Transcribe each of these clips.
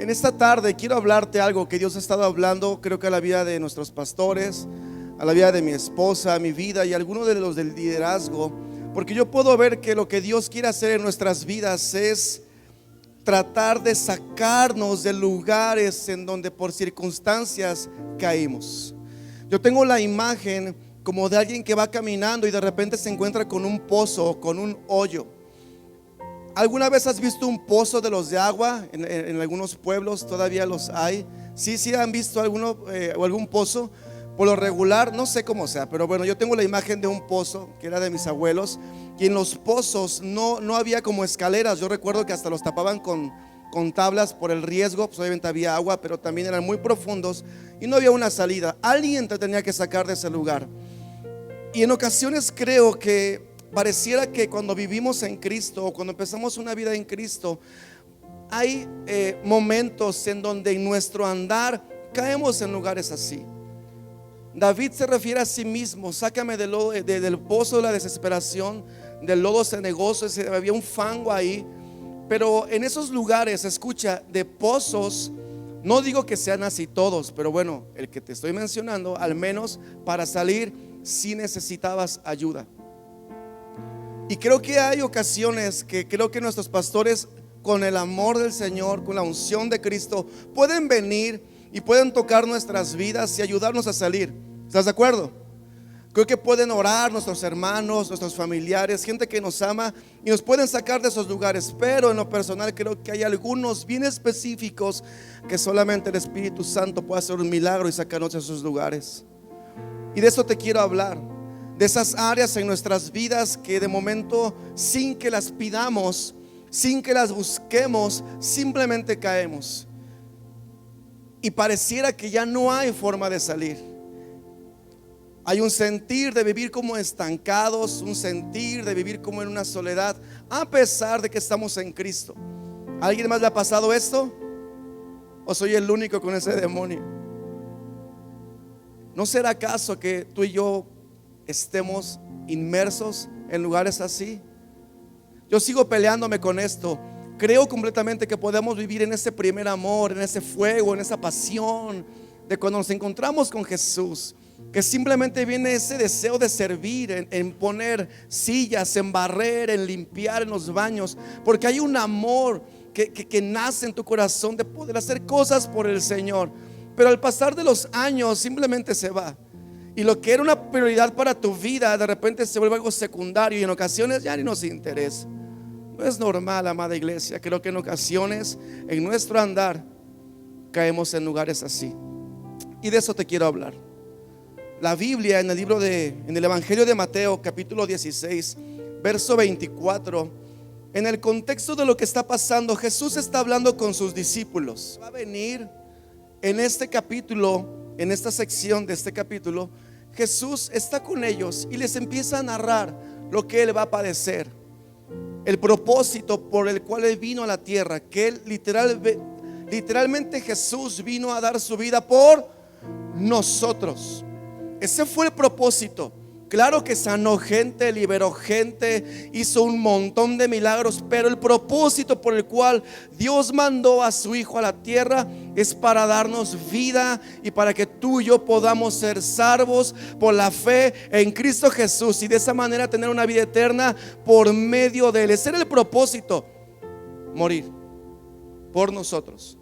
En esta tarde quiero hablarte algo que Dios ha estado hablando, creo que a la vida de nuestros pastores, a la vida de mi esposa, a mi vida y a algunos de los del liderazgo, porque yo puedo ver que lo que Dios quiere hacer en nuestras vidas es tratar de sacarnos de lugares en donde por circunstancias caímos. Yo tengo la imagen como de alguien que va caminando y de repente se encuentra con un pozo, con un hoyo. ¿Alguna vez has visto un pozo de los de agua? En algunos pueblos todavía los hay. Sí, han visto alguno o algún pozo. Por lo regular, no sé cómo sea, pero bueno, yo tengo la imagen de un pozo que era de mis abuelos. Y en los pozos no había como escaleras. Yo recuerdo que hasta los tapaban con tablas por el riesgo. Pues obviamente había agua, pero también eran muy profundos y no había una salida. Alguien te tenía que sacar de ese lugar. Y en ocasiones creo que pareciera que cuando vivimos en Cristo o cuando empezamos una vida en Cristo, hay momentos en donde en nuestro andar caemos en lugares así. David se refiere a sí mismo: sácame del pozo de la desesperación, del lodo cenagoso. Había un fango ahí. Pero en esos lugares, escucha, de pozos, no digo que sean así todos, pero bueno, el que te estoy mencionando, al menos para salir sí necesitabas ayuda. Y creo que hay ocasiones que creo que nuestros pastores, con el amor del Señor, con la unción de Cristo, pueden venir y pueden tocar nuestras vidas y ayudarnos a salir. ¿Estás de acuerdo? Creo que pueden orar nuestros hermanos, nuestros familiares, gente que nos ama, y nos pueden sacar de esos lugares. Pero en lo personal creo que hay algunos bien específicos que solamente el Espíritu Santo puede hacer un milagro y sacarnos de esos lugares. Y de eso te quiero hablar, de esas áreas en nuestras vidas que de momento, sin que las pidamos, sin que las busquemos, simplemente caemos. Y pareciera que ya no hay forma de salir. Hay un sentir de vivir como estancados, un sentir de vivir como en una soledad, a pesar de que estamos en Cristo. ¿A alguien más le ha pasado esto? ¿O soy el único con ese demonio? ¿No será acaso que tú y yo estemos inmersos en lugares así? Yo sigo peleándome con esto. Creo completamente que podemos vivir en ese primer amor, en ese fuego, en esa pasión de cuando nos encontramos con Jesús, que simplemente viene ese deseo de servir, en poner sillas, en barrer, en limpiar en los baños, porque hay un amor que nace en tu corazón de poder hacer cosas por el Señor. Pero al pasar de los años simplemente se va. Y lo que era una prioridad para tu vida de repente se vuelve algo secundario, y en ocasiones ya ni nos interesa. No es normal, amada iglesia. Creo que en ocasiones en nuestro andar caemos en lugares así. Y de eso te quiero hablar. La Biblia en el Evangelio de Mateo, capítulo 16, verso 24, en el contexto de lo que está pasando, Jesús está hablando con sus discípulos. Va a venir en este capítulo, en esta sección de este capítulo, Jesús está con ellos y les empieza a narrar lo que Él va a padecer, el propósito por el cual Él vino a la tierra, que Él literalmente Jesús vino a dar su vida por nosotros. Ese fue el propósito. Claro que sanó gente, liberó gente, hizo un montón de milagros, pero el propósito por el cual Dios mandó a su Hijo a la tierra es para darnos vida y para que tú y yo podamos ser salvos por la fe en Cristo Jesús, y de esa manera tener una vida eterna por medio de Él. Ese era el propósito, morir por nosotros.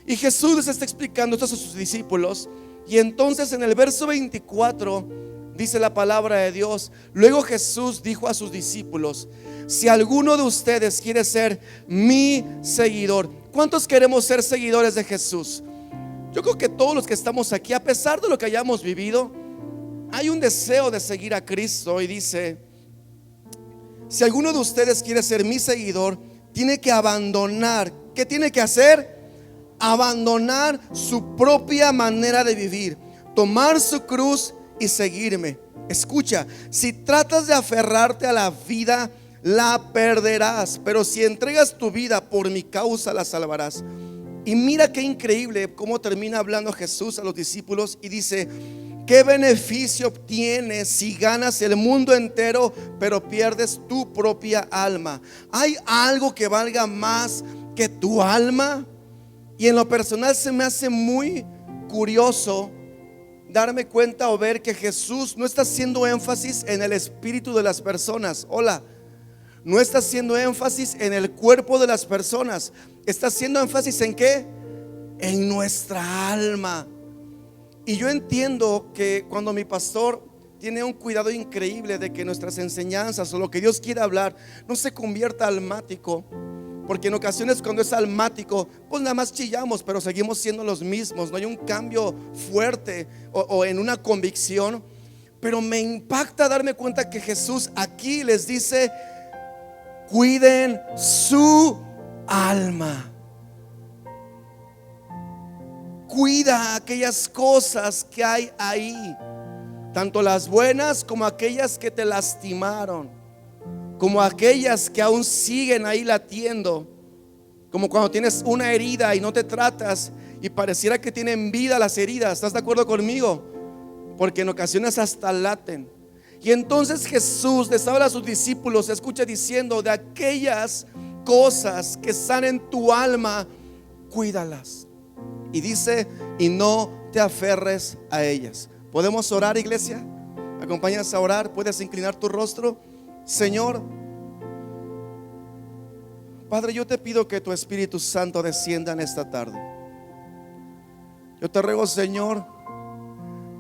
Y Jesús les está explicando esto a sus discípulos. Y entonces en el verso 24 dice la palabra de Dios: luego Jesús dijo a sus discípulos: si alguno de ustedes quiere ser mi seguidor. ¿Cuántos queremos ser seguidores de Jesús? Yo creo que todos los que estamos aquí, a pesar de lo que hayamos vivido, hay un deseo de seguir a Cristo. Y dice: si alguno de ustedes quiere ser mi seguidor, tiene que abandonar. ¿Qué tiene que hacer? Abandonar su propia manera de vivir, tomar su cruz y seguirme. Escucha, si tratas de aferrarte a la vida, la perderás, pero si entregas tu vida por mi causa, la salvarás. Y mira qué increíble cómo termina hablando Jesús a los discípulos y dice: ¿qué beneficio obtienes si ganas el mundo entero pero pierdes tu propia alma? ¿Hay algo que valga más que tu alma? Y en lo personal se me hace muy curioso darme cuenta o ver que Jesús no está haciendo énfasis en el espíritu de las personas. Hola, no está haciendo énfasis en el cuerpo de las personas. Está haciendo énfasis ¿en qué? En nuestra alma. Y yo entiendo que cuando mi pastor tiene un cuidado increíble de que nuestras enseñanzas o lo que Dios quiere hablar no se convierta almático, porque en ocasiones cuando es almático, pues nada más chillamos, pero seguimos siendo los mismos. No hay un cambio fuerte o en una convicción. Pero me impacta darme cuenta que Jesús aquí les dice: cuiden su alma. Cuida aquellas cosas que hay ahí, tanto las buenas como aquellas que te lastimaron, como aquellas que aún siguen ahí latiendo, como cuando tienes una herida y no te tratas y pareciera que tienen vida las heridas. ¿Estás de acuerdo conmigo? Porque en ocasiones hasta laten. Y entonces Jesús les habla a sus discípulos, se escucha diciendo: de aquellas cosas que están en tu alma, cuídalas. Y dice: y no te aferres a ellas. ¿Podemos orar, iglesia? ¿Acompáñanos a orar? ¿Puedes inclinar tu rostro? Señor, Padre, yo te pido que tu Espíritu Santo descienda en esta tarde. Yo te ruego, Señor,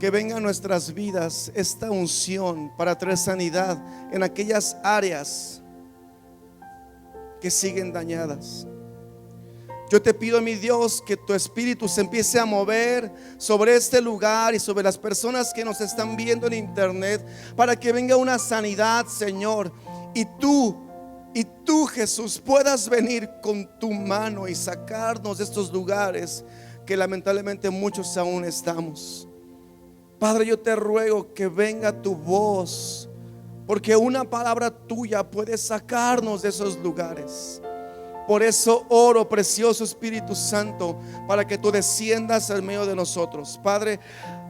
que venga a nuestras vidas esta unción para traer sanidad en aquellas áreas que siguen dañadas. Yo te pido, mi Dios, que tu Espíritu se empiece a mover sobre este lugar y sobre las personas que nos están viendo en internet, para que venga una sanidad, Señor. Y tú, Jesús, puedas venir con tu mano y sacarnos de estos lugares que lamentablemente muchos aún estamos. Padre, yo te ruego que venga tu voz, porque una palabra tuya puede sacarnos de esos lugares. Por eso oro, precioso Espíritu Santo, para que tú desciendas al medio de nosotros. Padre,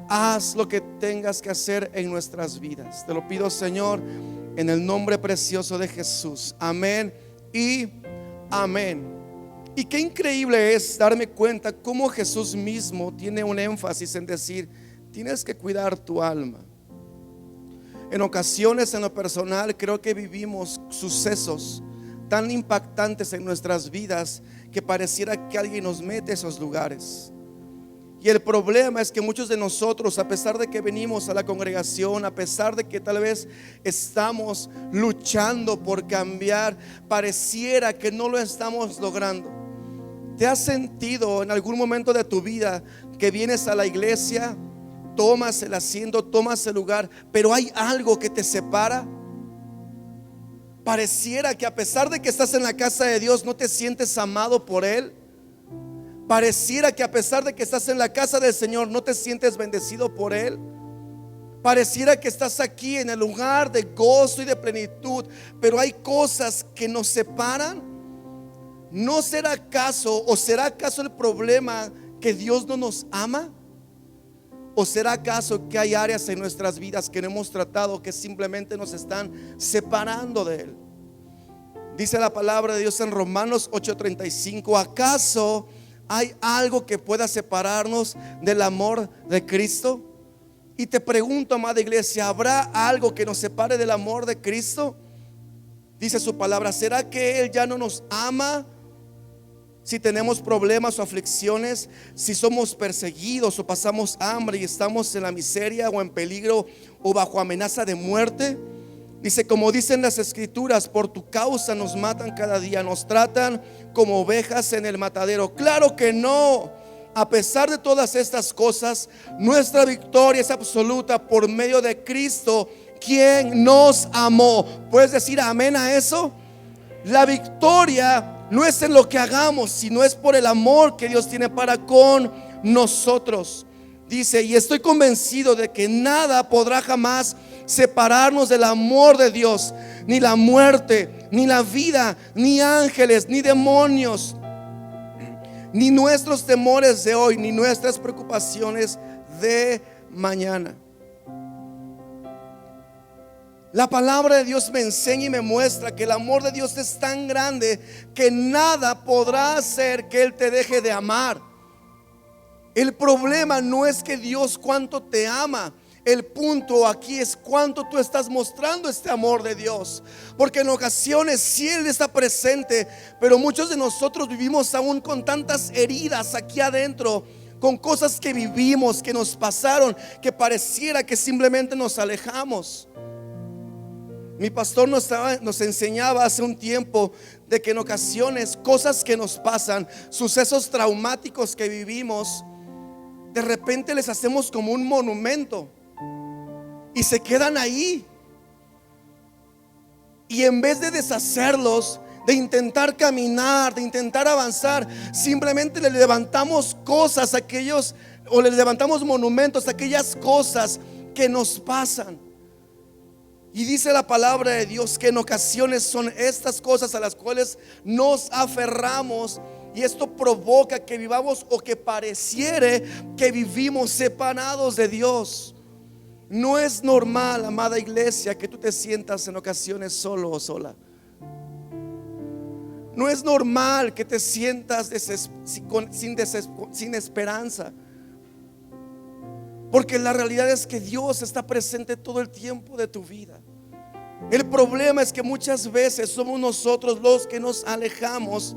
haz lo que tengas que hacer en nuestras vidas. Te lo pido, Señor, en el nombre precioso de Jesús. Amén y amén. Y qué increíble es darme cuenta cómo Jesús mismo tiene un énfasis en decir: tienes que cuidar tu alma. En ocasiones, en lo personal, creo que vivimos sucesos tan impactantes en nuestras vidas que pareciera que alguien nos mete a esos lugares. Y el problema es que muchos de nosotros, a pesar de que venimos a la congregación, a pesar de que tal vez estamos luchando por cambiar, pareciera que no lo estamos logrando. ¿Te has sentido en algún momento de tu vida que vienes a la iglesia, tomas el asiento, tomas el lugar, pero hay algo que te separa? Pareciera que a pesar de que estás en la casa de Dios, no te sientes amado por Él. Pareciera que a pesar de que estás en la casa del Señor, no te sientes bendecido por Él. Pareciera que estás aquí en el lugar de gozo y de plenitud, pero hay cosas que nos separan. ¿No será acaso, o será acaso el problema que Dios no nos ama? ¿O será acaso que hay áreas en nuestras vidas que no hemos tratado, que simplemente nos están separando de Él? Dice la palabra de Dios en Romanos 8:35: ¿acaso hay algo que pueda separarnos del amor de Cristo? Y te pregunto, amada iglesia, ¿habrá algo que nos separe del amor de Cristo? Dice su palabra: ¿será que Él ya no nos ama? Si tenemos problemas o aflicciones, si somos perseguidos o pasamos hambre y estamos en la miseria o en peligro o bajo amenaza de muerte. Dice, como dicen las escrituras: por tu causa nos matan cada día, nos tratan como ovejas en el matadero. Claro que no. A pesar de todas estas cosas, nuestra victoria es absoluta por medio de Cristo, quien nos amó. ¿Puedes decir amén a eso? La victoria no es en lo que hagamos, sino es por el amor que Dios tiene para con nosotros. Dice: y estoy convencido de que nada podrá jamás separarnos del amor de Dios, ni la muerte, ni la vida, ni ángeles, ni demonios, ni nuestros temores de hoy, ni nuestras preocupaciones de mañana. La palabra de Dios me enseña y me muestra que el amor de Dios es tan grande que nada podrá hacer que Él te deje de amar. El problema no es que Dios cuánto te ama. El punto aquí es cuánto tú estás mostrando este amor de Dios. Porque en ocasiones sí Él está presente, pero muchos de nosotros vivimos aún con tantas heridas aquí adentro, con cosas que vivimos, que nos pasaron, que pareciera que simplemente nos alejamos. Mi pastor nos enseñaba hace un tiempo de que en ocasiones cosas que nos pasan, sucesos traumáticos que vivimos, de repente les hacemos como un monumento y se quedan ahí. Y en vez de deshacerlos, de intentar caminar, de intentar avanzar, simplemente le levantamos cosas a aquellos, o le levantamos monumentos a aquellas cosas que nos pasan. Y dice la palabra de Dios que en ocasiones son estas cosas a las cuales nos aferramos, y esto provoca que vivamos, o que pareciere que vivimos separados de Dios. No es normal, amada iglesia, que tú te sientas en ocasiones solo o sola. No es normal que te sientas sin esperanza. Porque la realidad es que Dios está presente todo el tiempo de tu vida. El problema es que muchas veces somos nosotros los que nos alejamos,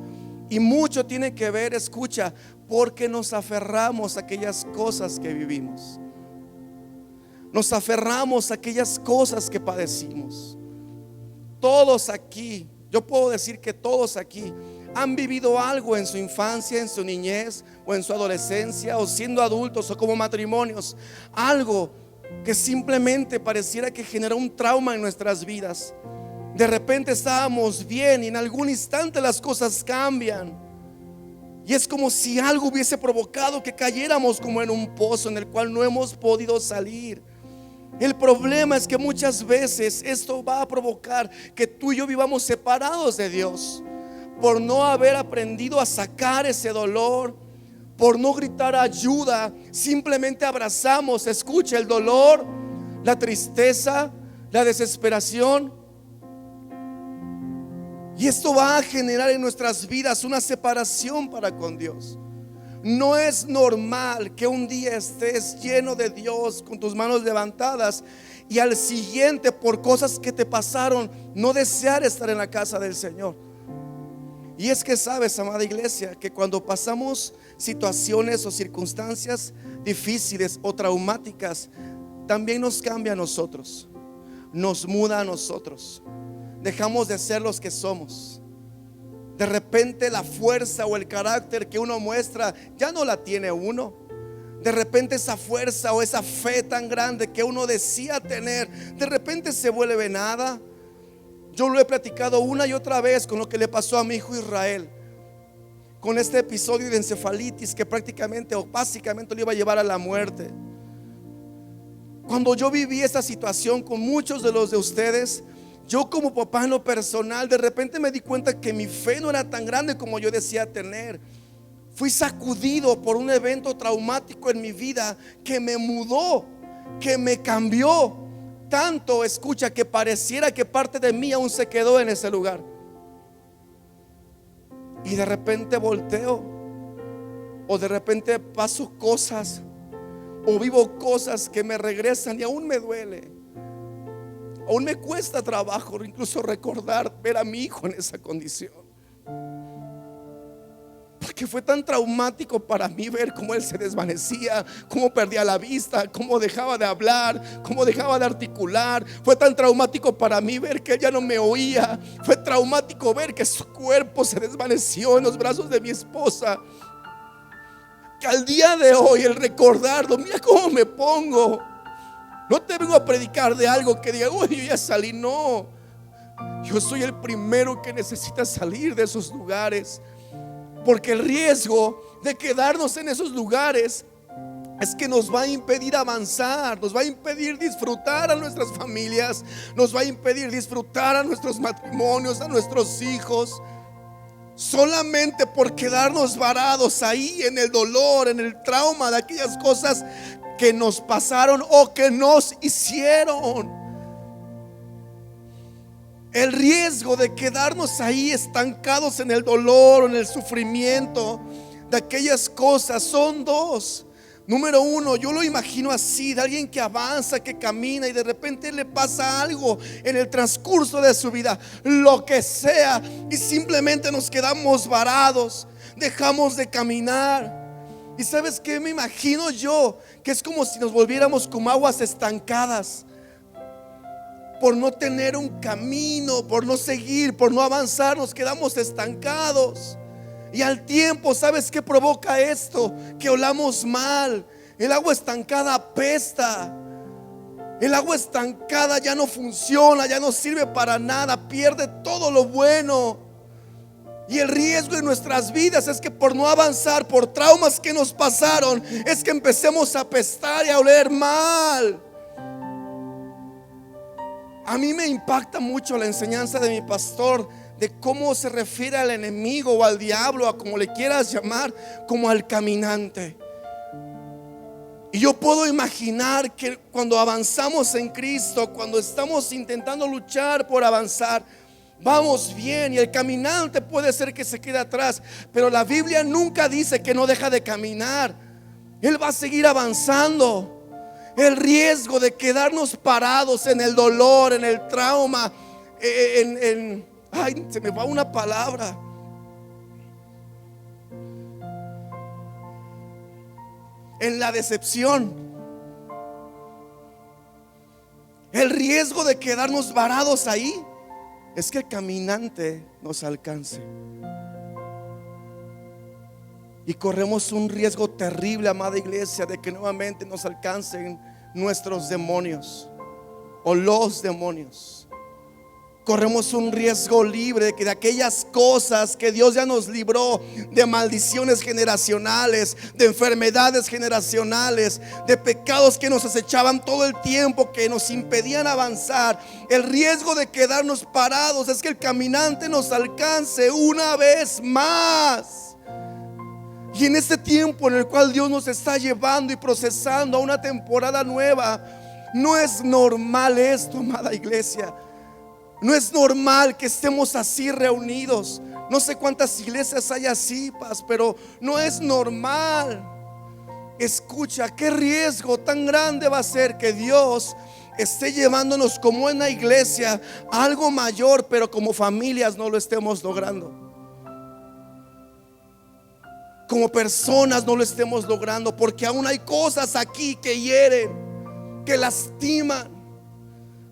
y mucho tiene que ver, escucha, porque nos aferramos a aquellas cosas que vivimos. Nos aferramos a aquellas cosas que padecimos. Todos aquí, yo puedo decir que todos aquí han vivido algo en su infancia, en su niñez, o en su adolescencia, o siendo adultos, o como matrimonios, algo que simplemente pareciera que generó un trauma en nuestras vidas. De repente estábamos bien y en algún instante las cosas cambian, y es como si algo hubiese provocado que cayéramos como en un pozo en el cual no hemos podido salir. El problema es que muchas veces esto va a provocar que tú y yo vivamos separados de Dios, por no haber aprendido a sacar ese dolor, por no gritar ayuda. Simplemente abrazamos, escucha, el dolor, la tristeza, la desesperación, y esto va a generar en nuestras vidas una separación para con Dios. No es normal que un día estés lleno de Dios, con tus manos levantadas, y al siguiente, por cosas que te pasaron, no desear estar en la casa del Señor. Y es que sabes, amada iglesia, que cuando pasamos situaciones o circunstancias difíciles o traumáticas, también nos cambia a nosotros, nos muda a nosotros. Dejamos de ser los que somos. De repente la fuerza o el carácter que uno muestra ya no la tiene uno. De repente esa fuerza o esa fe tan grande que uno decía tener, de repente se vuelve nada. Yo lo he platicado una y otra vez con lo que le pasó a mi hijo Israel, con este episodio de encefalitis que prácticamente o básicamente lo iba a llevar a la muerte. Cuando yo viví esa situación con muchos de los de ustedes, yo como papá en lo personal, de repente me di cuenta que mi fe no era tan grande como yo decía tener. Fui sacudido por un evento traumático en mi vida que me mudó, que me cambió tanto, escucha, que pareciera que parte de mí aún se quedó en ese lugar. Y de repente volteo, o de repente paso cosas, o vivo cosas que me regresan y aún me duele. Aún me cuesta trabajo incluso recordar ver a mi hijo en esa condición, porque fue tan traumático para mí ver cómo él se desvanecía, cómo perdía la vista, cómo dejaba de hablar, cómo dejaba de articular. Fue tan traumático para mí ver que él ya no me oía. Fue traumático ver que su cuerpo se desvaneció en los brazos de mi esposa, que al día de hoy el recordarlo, mira cómo me pongo. No te vengo a predicar de algo que diga, uy, yo ya salí. No, yo soy el primero que necesita salir de esos lugares, porque el riesgo de quedarnos en esos lugares es que nos va a impedir avanzar, nos va a impedir disfrutar a nuestras familias, nos va a impedir disfrutar a nuestros matrimonios, a nuestros hijos, solamente por quedarnos varados ahí en el dolor, en el trauma de aquellas cosas que nos pasaron o que nos hicieron. El riesgo de quedarnos ahí estancados en el dolor, en el sufrimiento de aquellas cosas son dos. Número uno, yo lo imagino así, de alguien que avanza, que camina y de repente le pasa algo en el transcurso de su vida, lo que sea, y simplemente nos quedamos varados, dejamos de caminar. ¿Y sabes qué me imagino yo? Que es como si nos volviéramos como aguas estancadas, por no tener un camino, por no seguir, por no avanzar, nos quedamos estancados. Y al tiempo, ¿sabes qué provoca esto? Que olamos mal. El agua estancada apesta. El agua estancada ya no funciona, ya no sirve para nada, pierde todo lo bueno. Y el riesgo en nuestras vidas es que por no avanzar, por traumas que nos pasaron, es que empecemos a apestar y a oler mal. A mí me impacta mucho la enseñanza de mi pastor, de cómo se refiere al enemigo o al diablo, a como le quieras llamar, como al caminante. Y yo puedo imaginar que cuando avanzamos en Cristo, cuando estamos intentando luchar por avanzar, vamos bien, y el caminante puede ser que se quede atrás, pero la Biblia nunca dice que no deja de caminar. Él va a seguir avanzando. El riesgo de quedarnos parados en el dolor, en el trauma, ay, se me va una palabra. En la decepción. El riesgo de quedarnos varados ahí es que el caminante nos alcance. Y corremos un riesgo terrible, amada iglesia, de que nuevamente nos alcancen nuestros demonios o los demonios. Corremos un riesgo libre de que de aquellas cosas que Dios ya nos libró, de maldiciones generacionales, de enfermedades generacionales, de pecados que nos acechaban todo el tiempo, que nos impedían avanzar. El riesgo de quedarnos parados es que el caminante nos alcance una vez más. Y en este tiempo en el cual Dios nos está llevando y procesando a una temporada nueva, no es normal esto, amada iglesia. No es normal que estemos así reunidos. No sé cuántas iglesias hay así, pero no es normal. Escucha, qué riesgo tan grande va a ser que Dios esté llevándonos como una iglesia a algo mayor, pero como familias no lo estemos logrando. Como personas no lo estemos logrando, porque aún hay cosas aquí que hieren, que lastiman.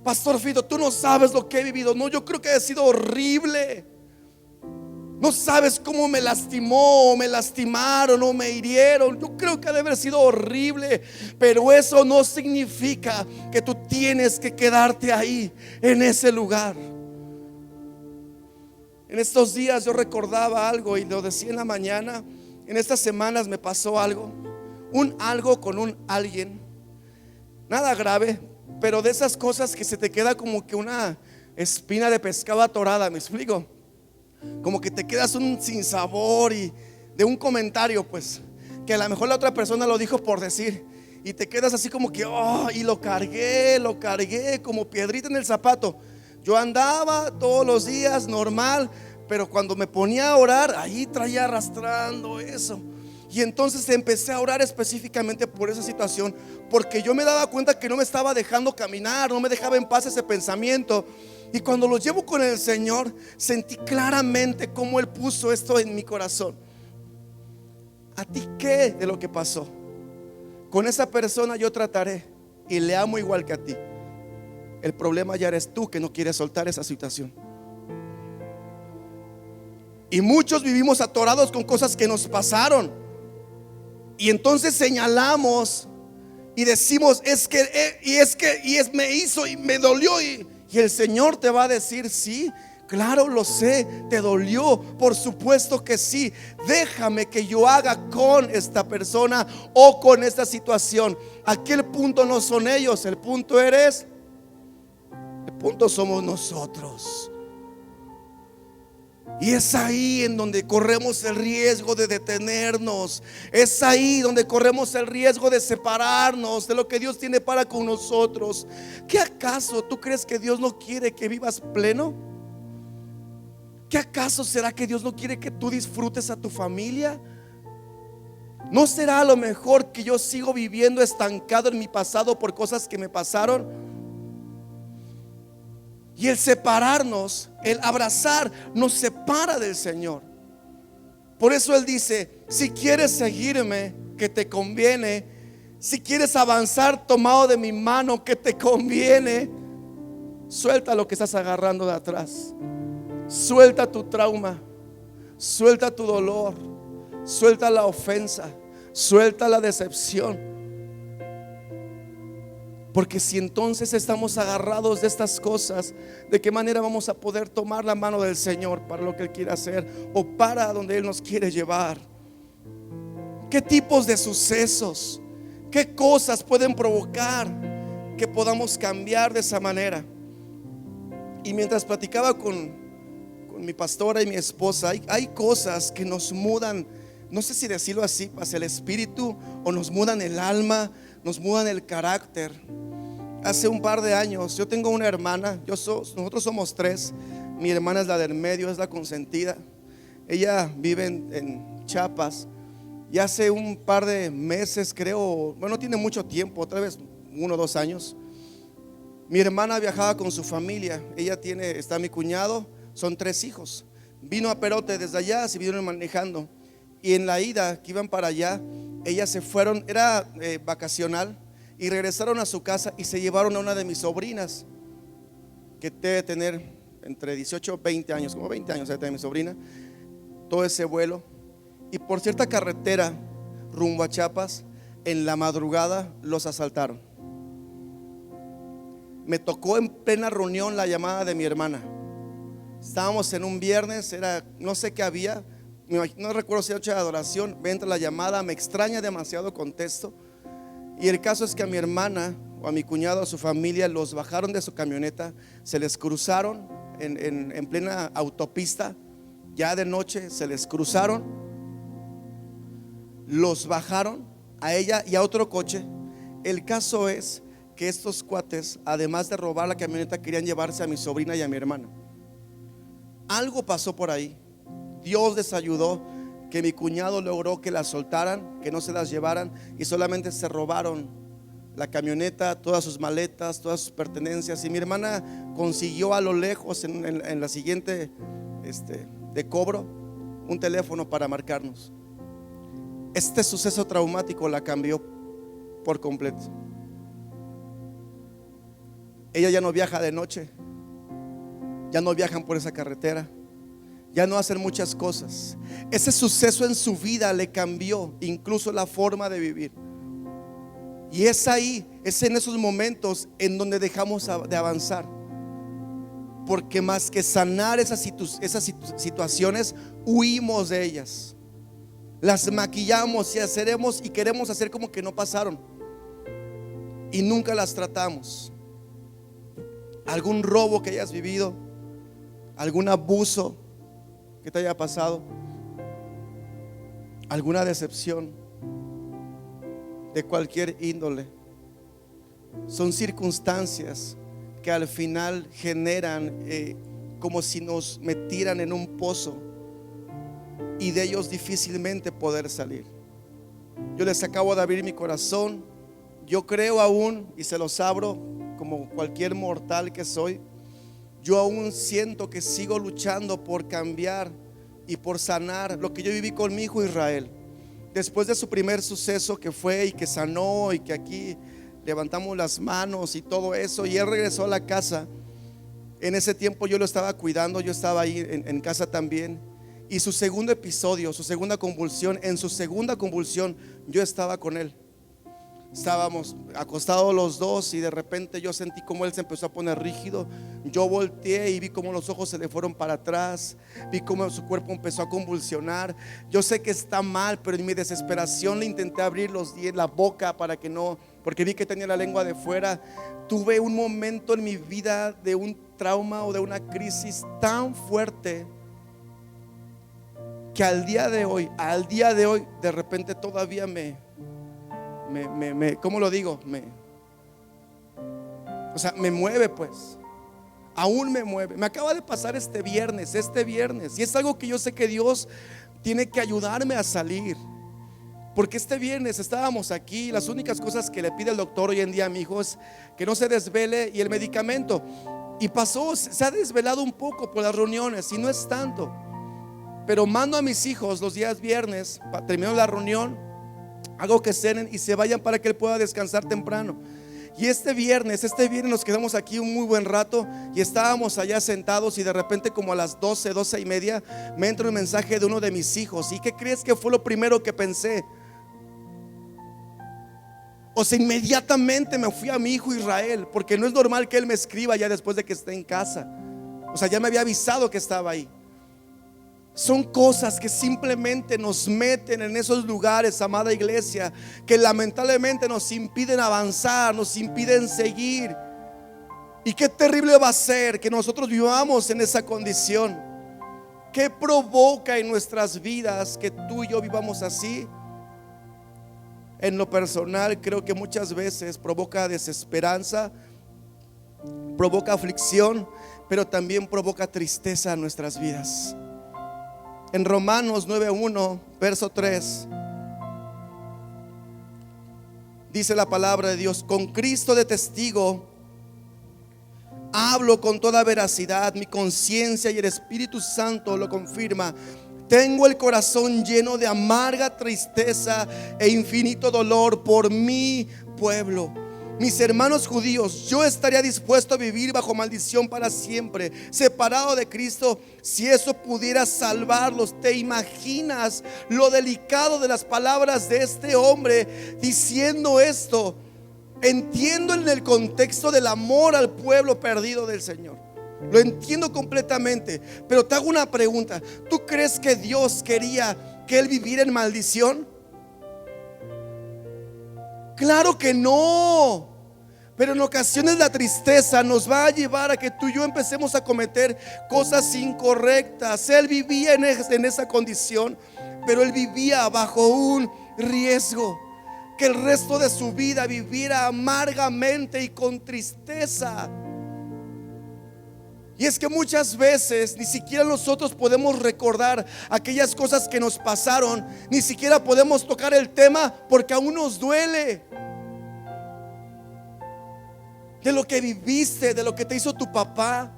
Pastor Fido, tú no sabes lo que he vivido. No, yo creo que ha sido horrible. No sabes cómo me lastimó, o me lastimaron, o me hirieron. Yo creo que ha de haber sido horrible, pero eso no significa que tú tienes que quedarte ahí, en ese lugar. En estos días yo recordaba algo y lo decía en la mañana. En estas semanas me pasó algo con un alguien. Nada grave, pero de esas cosas que se te queda como que una espina de pescado atorada, ¿me explico? Como que te quedas un sinsabor y de un comentario, pues, que a lo mejor la otra persona lo dijo por decir, y te quedas así como que, oh, y lo cargué como piedrita en el zapato. Yo andaba todos los días normal, pero cuando me ponía a orar, ahí traía arrastrando eso. Y entonces empecé a orar específicamente por esa situación, porque yo me daba cuenta que no me estaba dejando caminar, no me dejaba en paz ese pensamiento. Y cuando lo llevo con el Señor, sentí claramente cómo Él puso esto en mi corazón. ¿A ti qué de lo que pasó? Con esa persona yo trataré y le amo igual que a ti. El problema ya eres tú, que no quieres soltar esa situación. Y muchos vivimos atorados con cosas que nos pasaron, y entonces señalamos y decimos, me hizo y me dolió, y el Señor te va a decir, sí, claro, lo sé, te dolió, por supuesto que sí. Déjame que yo haga con esta persona o con esta situación. Aquí el punto no son ellos, el punto somos nosotros. Y es ahí en donde corremos el riesgo de detenernos. Es ahí donde corremos el riesgo de separarnos de lo que Dios tiene para con nosotros. ¿Qué acaso tú crees que Dios no quiere que vivas pleno? ¿Qué acaso será que Dios no quiere que tú disfrutes a tu familia? ¿No será a lo mejor que yo sigo viviendo estancado en mi pasado por cosas que me pasaron? Y el separarnos, el abrazar, nos separa del Señor. Por eso Él dice: si quieres seguirme, que te conviene. Si quieres avanzar tomado de mi mano, que te conviene. Suelta lo que estás agarrando de atrás. Suelta tu trauma. Suelta tu dolor. Suelta la ofensa. Suelta la decepción. Porque si entonces estamos agarrados de estas cosas, ¿de qué manera vamos a poder tomar la mano del Señor para lo que Él quiere hacer o para donde Él nos quiere llevar? ¿Qué tipos de sucesos, qué cosas pueden provocar que podamos cambiar de esa manera? Y mientras platicaba con mi pastora y mi esposa, hay cosas que nos mudan, no sé si decirlo así, hacia el espíritu, o nos mudan el alma, nos mudan el carácter. Hace un par de años, yo tengo una hermana, nosotros somos tres. Mi hermana es la del medio, es la consentida. Ella vive en Chiapas. Y hace un par de meses, creo, bueno, no tiene mucho tiempo, otra vez 1 o 2 años, mi hermana viajaba con su familia. Está mi cuñado, son 3 hijos. Vino a Perote desde allá, se vinieron manejando. Y en la ida que iban para allá, ellas se fueron, era vacacional, y regresaron a su casa y se llevaron a una de mis sobrinas, que debe tener entre 18 y 20 años, como 20 años debe tener mi sobrina. Todo ese vuelo, y por cierta carretera rumbo a Chiapas, en la madrugada los asaltaron. Me tocó en plena reunión la llamada de mi hermana. Estábamos en un viernes, no sé qué había, no recuerdo si era noche de adoración. Me entra la llamada, me extraña demasiado, contesto. Y el caso es que a mi hermana o a mi cuñado, a su familia, los bajaron de su camioneta, se les cruzaron en plena autopista, ya de noche, se les cruzaron, los bajaron a ella y a otro coche. El caso es que estos cuates, además de robar la camioneta, querían llevarse a mi sobrina y a mi hermana. Algo pasó por ahí. Dios les ayudó, que mi cuñado logró que las soltaran, que no se las llevaran, y solamente se robaron la camioneta, todas sus maletas, todas sus pertenencias. Y mi hermana consiguió a lo lejos, en la siguiente de cobro, un teléfono para marcarnos. Este suceso traumático la cambió por completo. Ella ya no viaja de noche, ya no viajan por esa carretera, ya no hacen muchas cosas. Ese suceso en su vida le cambió incluso la forma de vivir. Y es en esos momentos en donde dejamos de avanzar, porque más que sanar esas situaciones, huimos de ellas, las maquillamos y queremos hacer como que no pasaron, y nunca las tratamos. Algún robo que hayas vivido, algún abuso que te haya pasado, alguna decepción de cualquier índole, son circunstancias que al final generan como si nos metieran en un pozo y de ellos difícilmente poder salir. Yo les acabo de abrir mi corazón. Yo creo aún, y se los abro como cualquier mortal que soy, yo aún siento que sigo luchando por cambiar y por sanar lo que yo viví con mi hijo Israel. Después de su primer suceso que fue y que sanó, y que aquí levantamos las manos y todo eso, y él regresó a la casa. En ese tiempo yo lo estaba cuidando, yo estaba ahí en casa también. Y su segundo episodio, su segunda convulsión, en su segunda convulsión yo estaba con él. Estábamos acostados los dos, y de repente yo sentí como él se empezó a poner rígido. Yo volteé y vi como los ojos se le fueron para atrás, vi como su cuerpo empezó a convulsionar. Yo sé que está mal, pero en mi desesperación le intenté abrir la boca para que no, porque vi que tenía la lengua de fuera. Tuve un momento en mi vida de un trauma o de una crisis tan fuerte que al día de hoy de repente todavía ¿cómo lo digo? Me mueve, pues. aún me mueve. Me acaba de pasar este viernes, y es algo que yo sé que Dios tiene que ayudarme a salir. Porque este viernes estábamos aquí, las únicas cosas que le pide el doctor hoy en día a mi hijo es que no se desvele y el medicamento. Y pasó, se ha desvelado un poco por las reuniones y no es tanto. Pero mando a mis hijos los días viernes, termino la reunión, hago que cenen y se vayan para que él pueda descansar temprano. Y este viernes nos quedamos aquí un muy buen rato y estábamos allá sentados y de repente como a las 12 y media me entra un mensaje de uno de mis hijos. ¿Y qué crees que fue lo primero que pensé? O sea, inmediatamente me fui a mi hijo Israel, porque no es normal que él me escriba ya después de que esté en casa. O sea, ya me había avisado que estaba ahí. Son cosas que simplemente nos meten en esos lugares, amada iglesia, que lamentablemente nos impiden avanzar, nos impiden seguir. Y qué terrible va a ser que nosotros vivamos en esa condición. ¿Qué provoca en nuestras vidas que tú y yo vivamos así? En lo personal, creo que muchas veces provoca desesperanza, provoca aflicción, pero también provoca tristeza en nuestras vidas. En Romanos 9:1, verso 3, dice la palabra de Dios: con Cristo de testigo, hablo con toda veracidad, mi conciencia y el Espíritu Santo lo confirma. Tengo el corazón lleno de amarga tristeza e infinito dolor por mi pueblo, mis hermanos judíos. Yo estaría dispuesto a vivir bajo maldición para siempre, separado de Cristo, si eso pudiera salvarlos. ¿Te imaginas lo delicado de las palabras de este hombre diciendo esto? Entiendo en el contexto del amor al pueblo perdido del Señor. Lo entiendo completamente, pero te hago una pregunta. ¿Tú crees que Dios quería que él viviera en maldición? Claro que no. Pero en ocasiones la tristeza nos va a llevar a que tú y yo empecemos a cometer cosas incorrectas. Él vivía en esa condición, pero él vivía bajo un riesgo, que el resto de su vida viviera amargamente y con tristeza. Y es que muchas veces ni siquiera nosotros podemos recordar aquellas cosas que nos pasaron, ni siquiera podemos tocar el tema porque aún nos duele. De lo que viviste, de lo que te hizo tu papá,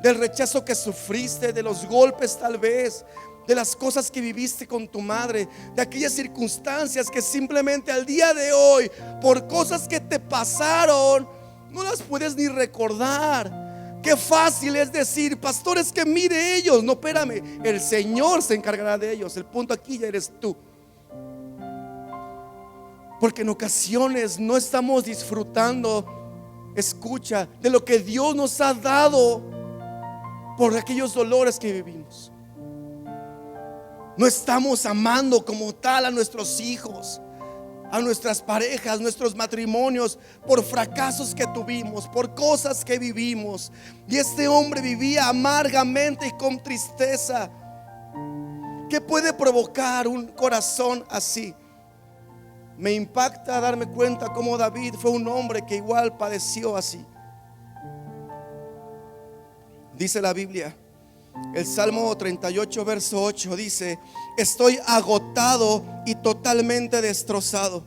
del rechazo que sufriste, de los golpes tal vez, de las cosas que viviste con tu madre, de aquellas circunstancias que simplemente al día de hoy, por cosas que te pasaron, no las puedes ni recordar. Qué fácil es decir: pastor, es que mire ellos. No, espérame, el Señor se encargará de ellos. El punto aquí ya eres tú. Porque en ocasiones no estamos disfrutando, escucha, de lo que Dios nos ha dado por aquellos dolores que vivimos. No estamos amando como tal a nuestros hijos, a nuestras parejas, nuestros matrimonios, por fracasos que tuvimos, por cosas que vivimos. Y este hombre vivía amargamente y con tristeza. ¿Qué puede provocar un corazón así? Me impacta darme cuenta cómo David fue un hombre que igual padeció así. Dice la Biblia, el Salmo 38 verso 8 dice: estoy agotado y totalmente destrozado.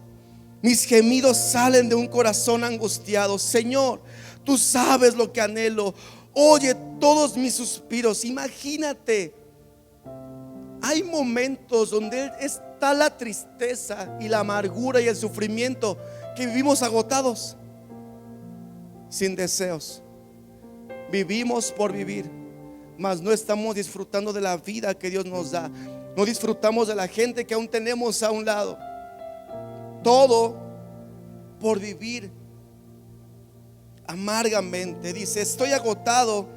Mis gemidos salen de un corazón angustiado. Señor, tú sabes lo que anhelo. Oye todos mis suspiros. Imagínate, hay momentos donde está la tristeza y la amargura y el sufrimiento, que vivimos agotados, sin deseos. Vivimos por vivir, mas no estamos disfrutando de la vida que Dios nos da. No disfrutamos de la gente que aún tenemos a un lado. Todo por vivir amargamente. Dice: estoy agotado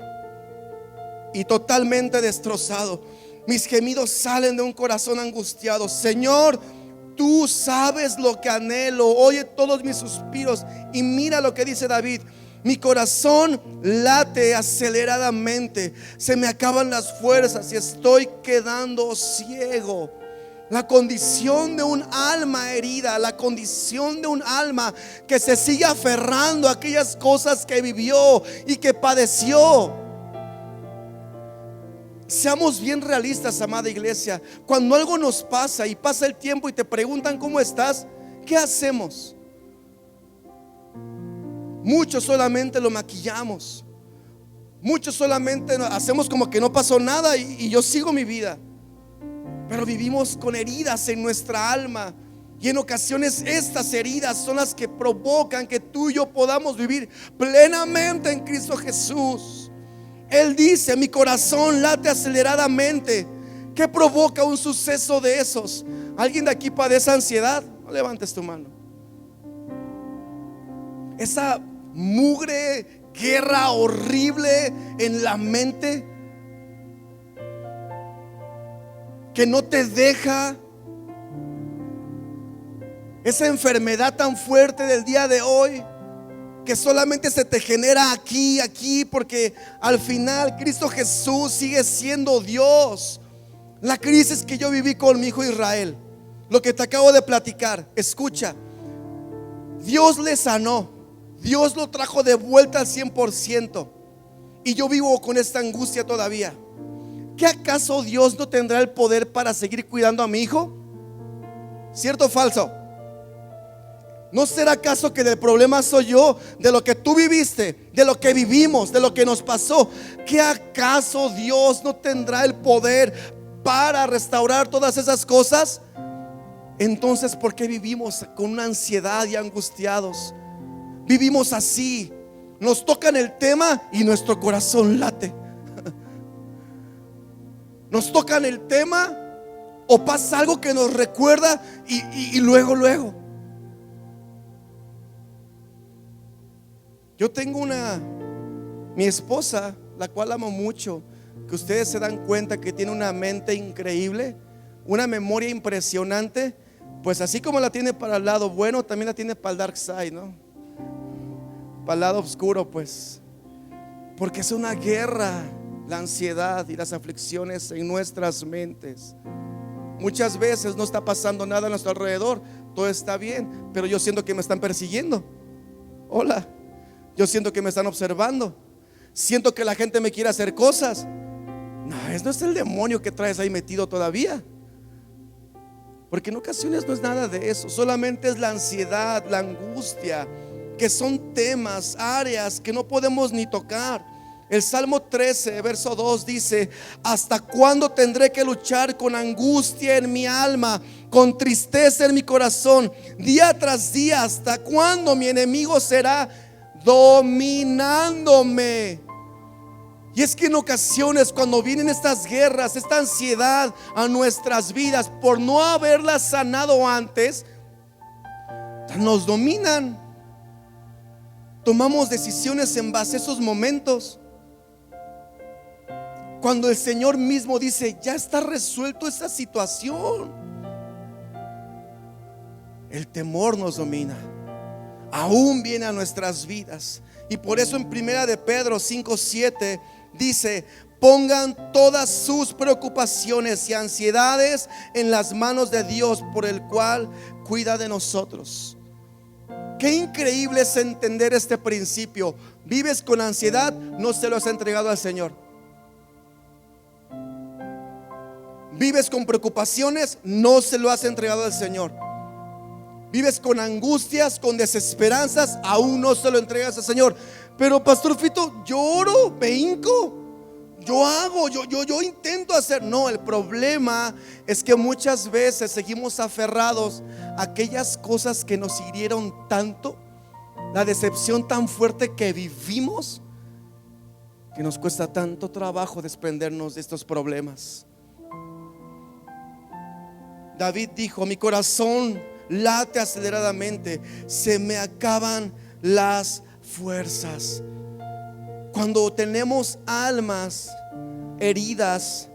y totalmente destrozado. Mis gemidos salen de un corazón angustiado. Señor, tú sabes lo que anhelo. Oye todos mis suspiros. Y mira lo que dice David: mi corazón late aceleradamente, se me acaban las fuerzas y estoy quedando ciego. La condición de un alma herida, la condición de un alma que se sigue aferrando a aquellas cosas que vivió y que padeció. Seamos bien realistas, amada iglesia. Cuando algo nos pasa y pasa el tiempo y te preguntan cómo estás, ¿qué hacemos? Muchos solamente lo maquillamos. Muchos solamente hacemos como que no pasó nada y yo sigo mi vida. Pero vivimos con heridas en nuestra alma. Y en ocasiones estas heridas son las que provocan que tú y yo podamos vivir plenamente en Cristo Jesús. Él dice: mi corazón late aceleradamente. ¿Qué provoca un suceso de esos? ¿Alguien de aquí padece ansiedad? No levantes tu mano. Esa mugre guerra horrible en la mente que no te deja. Esa enfermedad tan fuerte del día de hoy que solamente se te genera aquí, porque al final Cristo Jesús sigue siendo Dios. La crisis que yo viví con mi hijo Israel, lo que te acabo de platicar, escucha, Dios le sanó, Dios lo trajo de vuelta al 100%, y yo vivo con esta angustia todavía. ¿Qué acaso Dios no tendrá el poder para seguir cuidando a mi hijo? ¿Cierto o falso? ¿No será acaso que el problema soy yo, de lo que tú viviste, de lo que vivimos, de lo que nos pasó? ¿Qué acaso Dios no tendrá el poder para restaurar todas esas cosas? Entonces, ¿por qué vivimos con una ansiedad y angustiados? Vivimos así. Nos tocan el tema y nuestro corazón late. Nos tocan el tema o pasa algo que nos recuerda y luego. Yo tengo mi esposa, la cual amo mucho, que ustedes se dan cuenta que tiene una mente increíble, una memoria impresionante. Pues así como la tiene para el lado bueno, también la tiene para el dark side, ¿no? Para el lado oscuro, pues. Porque es una guerra, la ansiedad y las aflicciones en nuestras mentes. Muchas veces no está pasando nada a nuestro alrededor, todo está bien, pero yo siento que me están persiguiendo. Hola. Yo siento que me están observando. Siento que la gente me quiere hacer cosas. No, no es el demonio que traes ahí metido todavía. Porque en ocasiones no es nada de eso. Solamente es la ansiedad, la angustia, que son temas, áreas que no podemos ni tocar. El Salmo 13, verso 2 dice: ¿hasta cuándo tendré que luchar con angustia en mi alma, con tristeza en mi corazón, día tras día? ¿Hasta cuándo mi enemigo será dominándome? Y es que en ocasiones, cuando vienen estas guerras, esta ansiedad a nuestras vidas, por no haberlas sanado antes, nos dominan. Tomamos decisiones en base a esos momentos, cuando el Señor mismo dice: ya está resuelto esa situación. El temor nos domina, aún viene a nuestras vidas. Y por eso en primera de Pedro 5:7 dice: pongan todas sus preocupaciones y ansiedades en las manos de Dios, por el cual cuida de nosotros. Qué increíble es entender este principio. Vives con ansiedad, no se lo has entregado al Señor. Vives con preocupaciones, no se lo has entregado al Señor. Vives con angustias, con desesperanzas, aún no se lo entregas al Señor. Pero pastor Fito, yo oro, me hinco, yo hago, yo intento hacer. No, el problema es que muchas veces seguimos aferrados a aquellas cosas que nos hirieron tanto, la decepción tan fuerte que vivimos, que nos cuesta tanto trabajo desprendernos de estos problemas. David dijo: mi corazón late aceleradamente, se me acaban las fuerzas. Cuando tenemos almas heridas,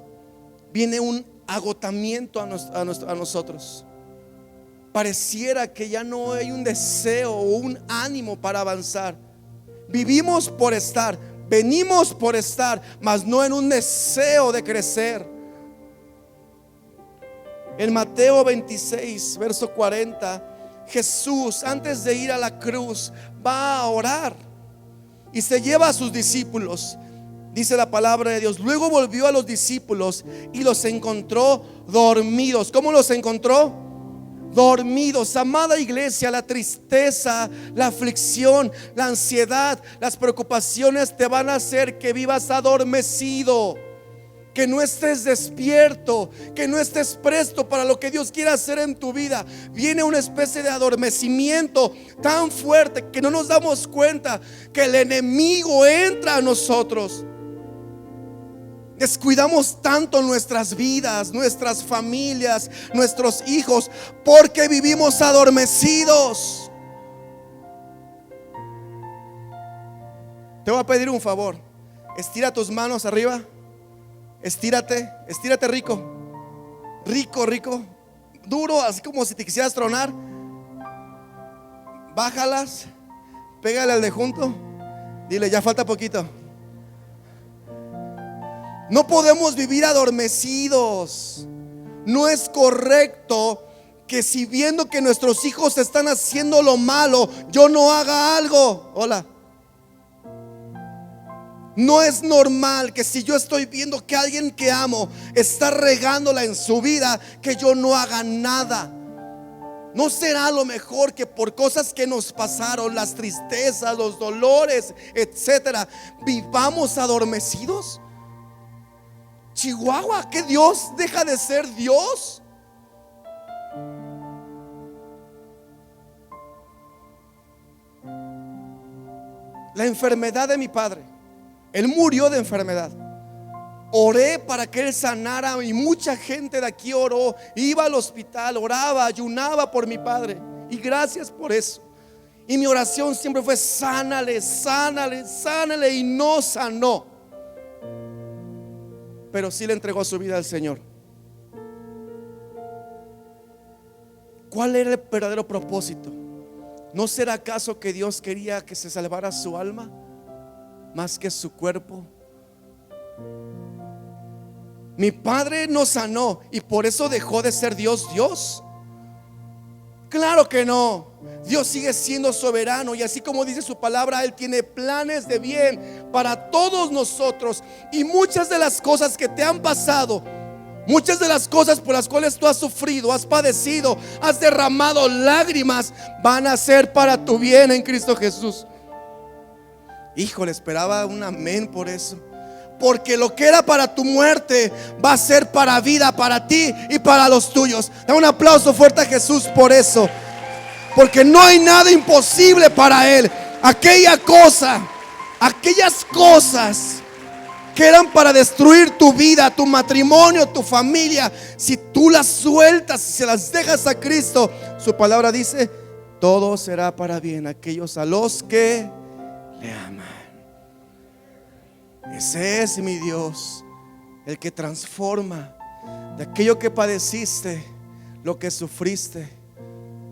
viene un agotamiento a nosotros. Pareciera que ya no hay un deseo o un ánimo para avanzar. Vivimos por estar, venimos por estar, mas no en un deseo de crecer. En Mateo 26, verso 40, Jesús, antes de ir a la cruz, va a orar y se lleva a sus discípulos. Dice la palabra de Dios: luego volvió a los discípulos y los encontró dormidos. ¿Cómo los encontró? Dormidos. Amada iglesia, la tristeza, la aflicción, la ansiedad, las preocupaciones te van a hacer que vivas adormecido, que no estés despierto, que no estés presto para lo que Dios quiere hacer en tu vida. Viene una especie de adormecimiento tan fuerte que no nos damos cuenta que el enemigo entra a nosotros. Descuidamos tanto nuestras vidas, nuestras familias, nuestros hijos, porque vivimos adormecidos. Te voy a pedir un favor. Estira tus manos arriba. Estírate, estírate rico. Rico, rico. Duro, así como si te quisieras tronar. Bájalas. Pégale al de junto. Dile: ya falta poquito. No podemos vivir adormecidos. No es correcto que, si viendo que nuestros hijos están haciendo lo malo, yo no haga algo. Hola. No es normal que, si yo estoy viendo que alguien que amo está regándola en su vida, que yo no haga nada. ¿No será lo mejor que por cosas que nos pasaron, las tristezas, los dolores, etcétera, vivamos adormecidos? Chihuahua, ¿que Dios deja de ser Dios? La enfermedad de mi padre, él murió de enfermedad. Oré para que él sanara, y mucha gente de aquí oró, iba al hospital, oraba, ayunaba por mi padre, y gracias por eso. Y mi oración siempre fue: sánale, sánale, sánale, y no sanó. Pero sí le entregó su vida al Señor. ¿Cuál era el verdadero propósito? ¿No será acaso que Dios quería que se salvara su alma más que su cuerpo? Mi padre no sanó y por eso dejó de ser Dios. Claro que no. Dios sigue siendo soberano, y así como dice su palabra, Él tiene planes de bien para todos nosotros. Y muchas de las cosas que te han pasado, muchas de las cosas por las cuales tú has sufrido, has padecido, has derramado lágrimas, van a ser para tu bien en Cristo Jesús. Híjole, esperaba un amén por eso. Porque lo que era para tu muerte va a ser para vida, para ti y para los tuyos. Da un aplauso fuerte a Jesús por eso. Porque no hay nada imposible para Él. Aquellas cosas que eran para destruir tu vida, tu matrimonio, tu familia, si tú las sueltas y se las dejas a Cristo, su palabra dice: todo será para bien aquellos a los que le aman. Ese es mi Dios, el que transforma de aquello que padeciste, lo que sufriste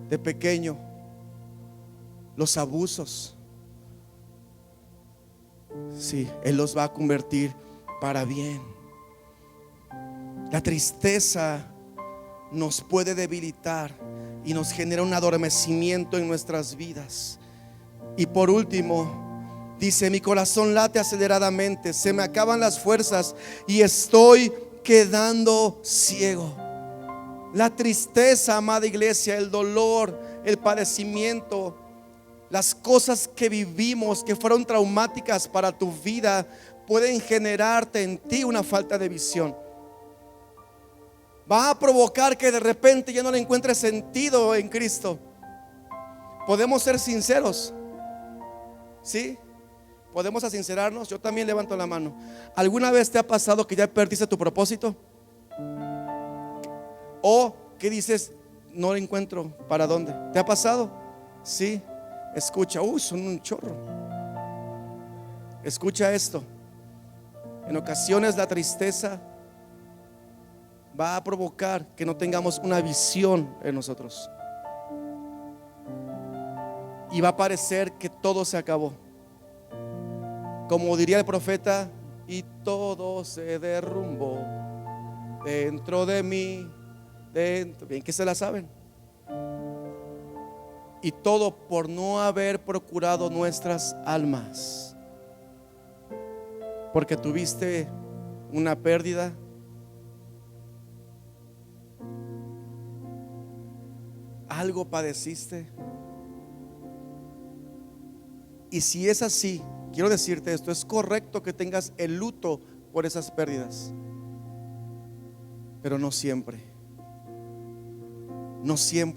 de pequeño, los abusos. Sí, Él los va a convertir para bien. La tristeza nos puede debilitar y nos genera un adormecimiento en nuestras vidas. Y por último, dice: mi corazón late aceleradamente, se me acaban las fuerzas y estoy quedando ciego. La tristeza, amada iglesia, el dolor, el padecimiento, las cosas que vivimos que fueron traumáticas para tu vida, pueden generarte en ti una falta de visión. Va a provocar que de repente ya no le encuentres sentido en Cristo. Podemos ser sinceros, ¿sí? Podemos sincerarnos. Yo también levanto la mano. ¿Alguna vez te ha pasado que ya perdiste tu propósito? O que dices: no le encuentro para dónde. ¿Te ha pasado? Sí. Escucha, son un chorro. Escucha esto. En ocasiones la tristeza va a provocar que no tengamos una visión en nosotros, y va a parecer que todo se acabó. Como diría el profeta: y todo se derrumbó dentro de mí, bien que se la saben. Y todo por no haber procurado nuestras almas, porque tuviste una pérdida, algo padeciste. Y si es así, quiero decirte esto: es correcto que tengas el luto por esas pérdidas, pero no siempre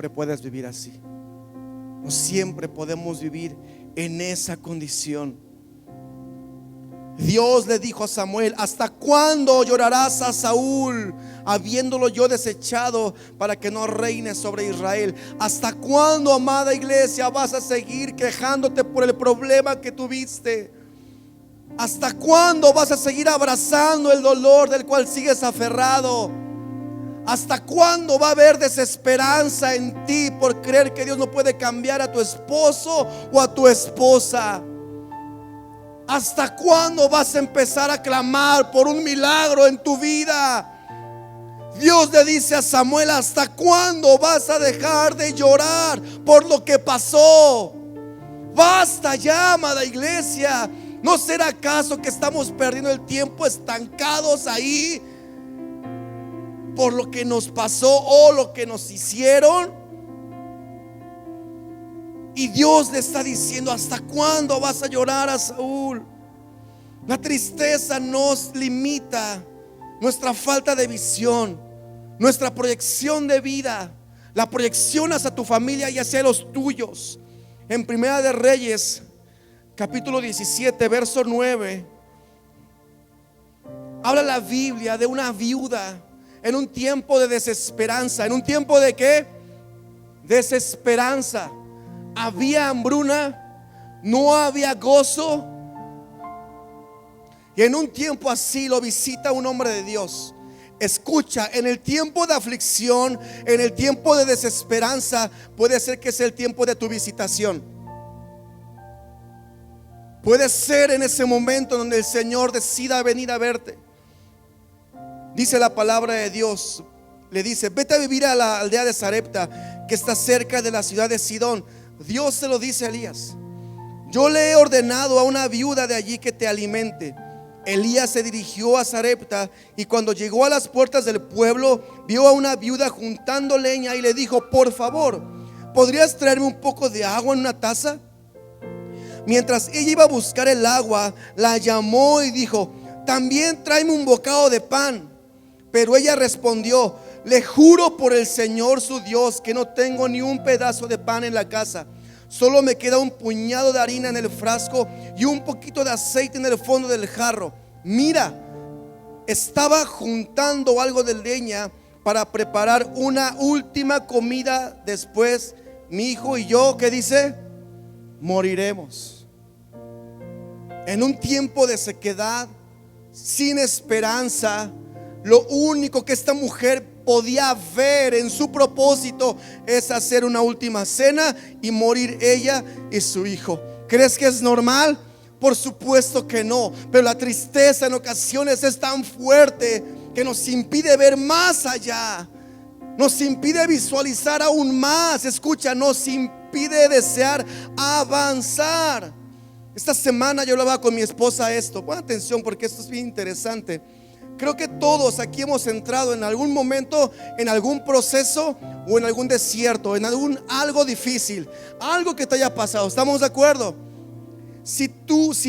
puedes vivir así. No siempre podemos vivir en esa condición. Dios le dijo a Samuel: ¿hasta cuándo llorarás a Saúl, habiéndolo yo desechado para que no reine sobre Israel? ¿Hasta cuándo, amada iglesia, vas a seguir quejándote por el problema que tuviste? ¿Hasta cuándo vas a seguir abrazando el dolor del cual sigues aferrado? ¿Hasta cuándo va a haber desesperanza en ti por creer que Dios no puede cambiar a tu esposo o a tu esposa? ¿Hasta cuándo vas a empezar a clamar por un milagro en tu vida? Dios le dice a Samuel: ¿hasta cuándo vas a dejar de llorar por lo que pasó? Basta ya, amada iglesia. ¿No será acaso que estamos perdiendo el tiempo estancados ahí por lo que nos pasó o lo que nos hicieron? Y Dios le está diciendo: ¿hasta cuándo vas a llorar a Saúl? La tristeza nos limita, nuestra falta de visión, nuestra proyección de vida, la proyección hacia tu familia y hacia los tuyos. En Primera de Reyes, capítulo 17, verso 9, habla la Biblia de una viuda en un tiempo de desesperanza. ¿En un tiempo de qué? Desesperanza. Había hambruna, no había gozo. Y en un tiempo así lo visita un hombre de Dios. Escucha, en el tiempo de aflicción, en el tiempo de desesperanza, puede ser que sea el tiempo de tu visitación. Puede ser en ese momento donde el Señor decida venir a verte. Dice la palabra de Dios, le dice: vete a vivir a la aldea de Sarepta, que está cerca de la ciudad de Sidón. Dios se lo dice a Elías: yo le he ordenado a una viuda de allí que te alimente. Elías se dirigió a Sarepta, y cuando llegó a las puertas del pueblo, vio a una viuda juntando leña y le dijo: por favor, ¿podrías traerme un poco de agua en una taza? Mientras ella iba a buscar el agua, la llamó y dijo: también tráeme un bocado de pan. Pero ella respondió: le juro por el Señor su Dios que no tengo ni un pedazo de pan en la casa. Solo me queda un puñado de harina en el frasco y un poquito de aceite en el fondo del jarro. Mira, estaba juntando algo de leña para preparar una última comida. Después mi hijo y yo, ¿qué dice? Moriremos. En un tiempo de sequedad, sin esperanza, lo único que esta mujer podía ver en su propósito es hacer una última cena y morir ella y su hijo. ¿Crees que es normal? Por supuesto que no. Pero la tristeza en ocasiones es tan fuerte que nos impide ver más allá, nos impide visualizar aún más. Escucha, nos impide desear avanzar. Esta semana yo hablaba con mi esposa esto. Pon atención porque esto es bien interesante. Creo que todos aquí hemos entrado en algún momento en algún proceso o en algún desierto, en algo difícil, algo que te haya pasado. ¿Estamos de acuerdo? Si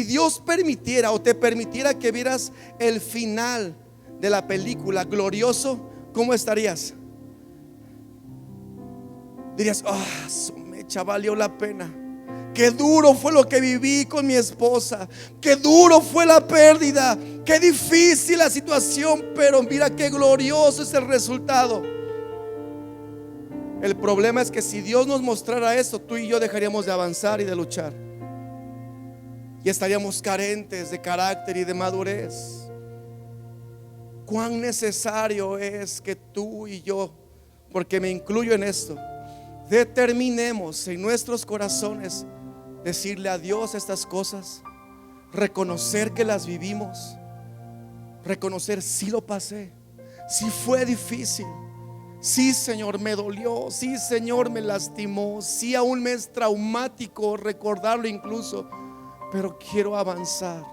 Dios permitiera o te permitiera que vieras el final de la película glorioso, ¿cómo estarías? Dirías: su mecha, valió la pena. Qué duro fue lo que viví con mi esposa. Qué duro fue la pérdida. Qué difícil la situación, pero mira qué glorioso es el resultado. El problema es que si Dios nos mostrara esto, tú y yo dejaríamos de avanzar y de luchar, y estaríamos carentes de carácter y de madurez. Cuán necesario es que tú y yo, porque me incluyo en esto, determinemos en nuestros corazones decirle a Dios estas cosas, reconocer que las vivimos, reconocer: si lo pasé, si fue difícil, Sí, Señor, me dolió. Sí, Señor, me lastimó. Sí, aún me es traumático recordarlo incluso, pero quiero avanzar.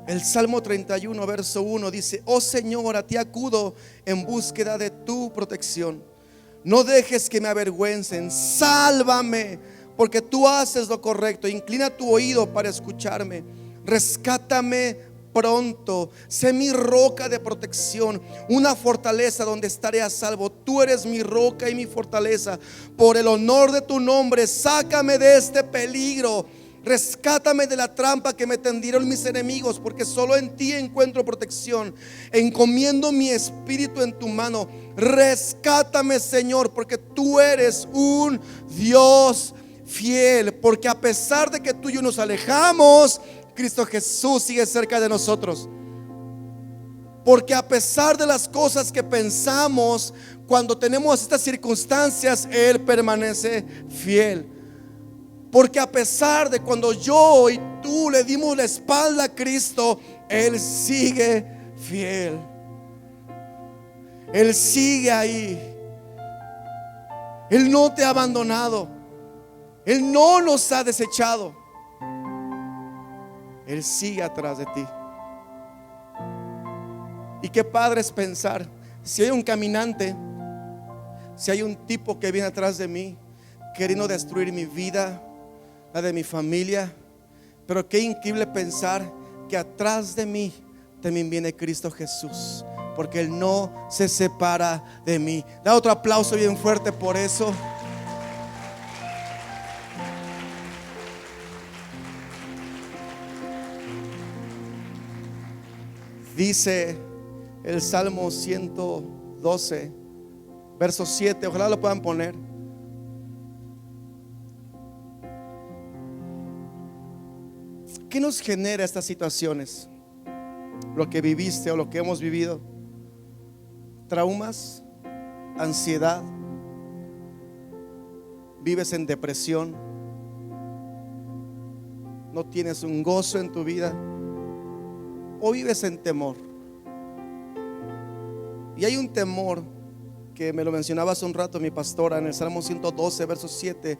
El Salmo 31, verso 1 dice: oh Señor, a ti acudo en búsqueda de tu protección. No dejes que me avergüencen. Sálvame, porque tú haces lo correcto. Inclina tu oído para escucharme. Rescátame pronto. Sé mi roca de protección, una fortaleza donde estaré a salvo. Tú eres mi roca y mi fortaleza. Por el honor de tu nombre, sácame de este peligro. Rescátame de la trampa que me tendieron mis enemigos, porque solo en ti encuentro protección. Encomiendo mi espíritu en tu mano. Rescátame, Señor, porque tú eres un Dios fiel. Porque a pesar de que tú y yo nos alejamos, Cristo Jesús sigue cerca de nosotros. Porque a pesar de las cosas que pensamos, cuando tenemos estas circunstancias, Él permanece fiel. Porque a pesar de cuando yo y tú le dimos la espalda a Cristo, Él sigue fiel. Él sigue ahí. Él no te ha abandonado. Él no nos ha desechado. Él sigue atrás de ti. Y qué padre es pensar, si hay un caminante, si hay un tipo que viene atrás de mí queriendo destruir mi vida, la de mi familia, pero qué increíble pensar que atrás de mí también viene Cristo Jesús, porque Él no se separa de mí. Da otro aplauso bien fuerte por eso. Dice el Salmo 112, verso 7, ojalá lo puedan poner. ¿Qué nos genera estas situaciones? Lo que viviste o lo que hemos vivido. Traumas, ansiedad. Vives en depresión. No tienes un gozo en tu vida. O vives en temor. Y hay un temor que me lo mencionaba hace un rato mi pastora en el Salmo 112, verso 7.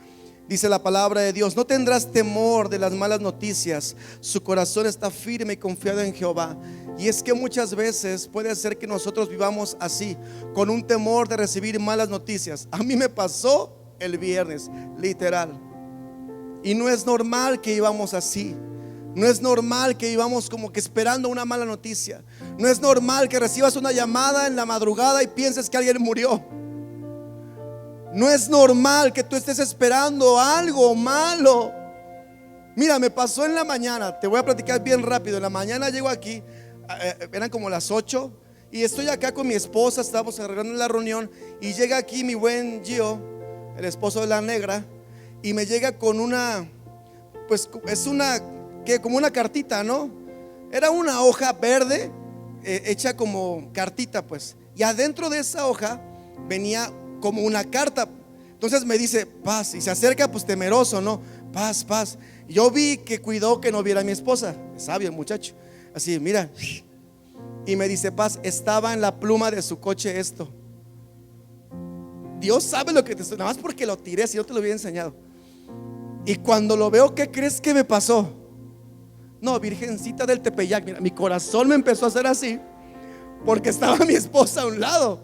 Dice la palabra de Dios: no tendrás temor de las malas noticias. Su corazón está firme y confiado en Jehová. Y es que muchas veces puede ser que nosotros vivamos así, con un temor de recibir malas noticias. A mí me pasó el viernes, literal. Y no es normal que vivamos así. No es normal que vivamos como que esperando una mala noticia. No es normal que recibas una llamada en la madrugada y pienses que alguien murió. No es normal que tú estés esperando algo malo. Mira, me pasó en la mañana. Te voy a platicar bien rápido. En la mañana llego aquí, eran como las 8, y estoy acá con mi esposa. Estábamos arreglando la reunión y llega aquí mi buen Gio, el esposo de la negra, y me llega con una, pues es una, que como una cartita, ¿no? Era una hoja verde, hecha como cartita, pues. Y adentro de esa hoja venía como una carta. Entonces me dice: paz. Y se acerca pues temeroso, ¿no? Paz, paz. Yo vi que cuidó que no viera a mi esposa. Sabio el muchacho. Así, mira. Y me dice: paz, estaba en la pluma de su coche esto. Dios sabe lo que te estoy, nada más porque lo tiré, si no te lo hubiera enseñado. Y cuando lo veo, ¿qué crees que me pasó? No, Virgencita del Tepeyac, mira, mi corazón me empezó a hacer así, porque estaba mi esposa a un lado.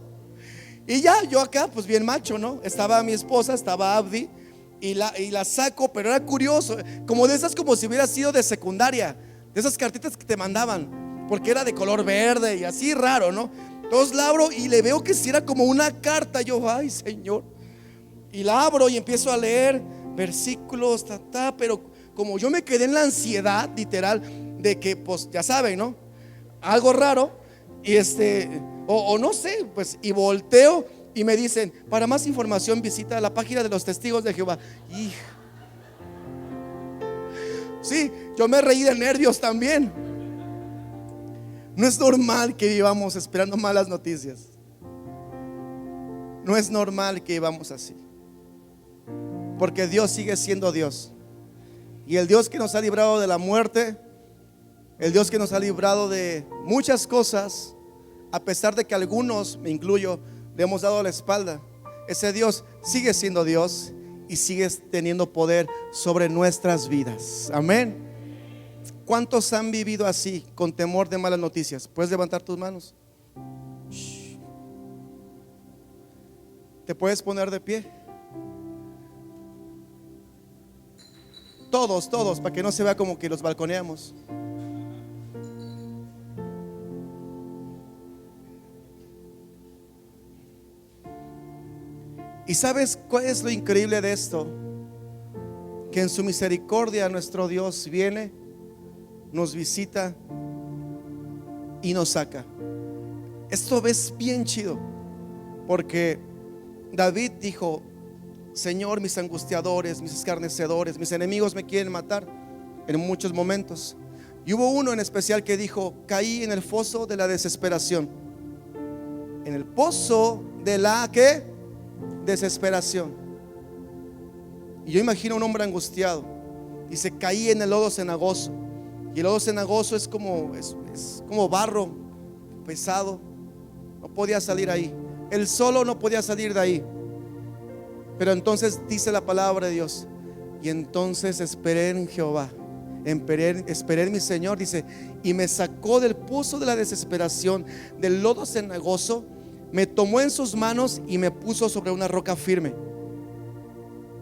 Y ya, yo acá, pues bien macho, ¿no? Estaba mi esposa, estaba Abdi, y la saco, pero era curioso, como de esas, como si hubiera sido de secundaria, de esas cartitas que te mandaban, porque era de color verde y así raro, ¿no? Entonces la abro y le veo que si era como una carta. Yo, ay, Señor. Y la abro y empiezo a leer versículos, pero como yo me quedé en la ansiedad literal de que, pues ya saben, ¿no? Algo raro. Y o no sé, pues, y volteo y me dicen: para más información visita la página de los Testigos de Jehová. Sí, yo me reí de nervios también. No es normal que vivamos esperando malas noticias. No es normal que vivamos así, porque Dios sigue siendo Dios. Y el Dios que nos ha librado de la muerte El Dios que nos ha librado de muchas cosas, a pesar de que algunos, me incluyo, le hemos dado la espalda. Ese Dios sigue siendo Dios y sigue teniendo poder sobre nuestras vidas. Amén. ¿Cuántos han vivido así, con temor de malas noticias? ¿Puedes levantar tus manos? ¿Te puedes poner de pie? Todos, para que no se vea como que los balconeamos. ¿Y sabes cuál es lo increíble de esto? Que en su misericordia nuestro Dios viene, nos visita y nos saca. Esto ves bien chido, porque David dijo: Señor, mis angustiadores, mis escarnecedores, mis enemigos me quieren matar, en muchos momentos. Y hubo uno en especial que dijo: caí en el foso de la desesperación. En el pozo de la ¿qué? Desesperación. Y yo imagino a un hombre angustiado. Dice: caí en el lodo cenagoso. Y el lodo cenagoso es como barro pesado. No podía salir ahí. Él solo no podía salir de ahí. Pero entonces dice la palabra de Dios: y entonces esperé en Jehová, esperé en mi Señor, dice, y me sacó del pozo de la desesperación, del lodo cenagoso, me tomó en sus manos y me puso sobre una roca firme.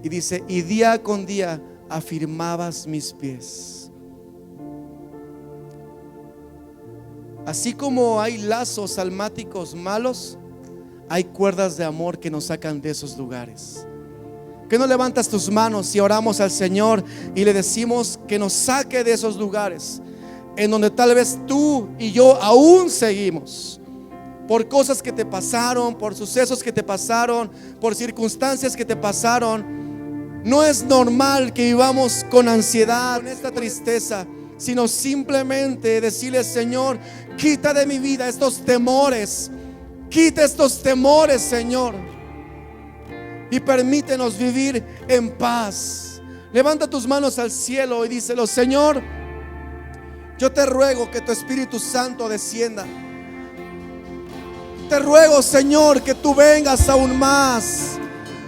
Y dice: y día con día afirmabas mis pies. Así como hay lazos almáticos malos, hay cuerdas de amor que nos sacan de esos lugares. ¿Qué no levantas tus manos y oramos al Señor y le decimos que nos saque de esos lugares en donde tal vez tú y yo aún seguimos? Por cosas que te pasaron, por sucesos que te pasaron, por circunstancias que te pasaron. No es normal que vivamos con ansiedad, con esta tristeza, sino simplemente decirle: Señor, quita de mi vida estos temores. Quita estos temores, Señor, y permítenos vivir en paz. Levanta tus manos al cielo y díselo: Señor, yo te ruego que tu Espíritu Santo descienda. Te ruego, Señor, que tú vengas aún más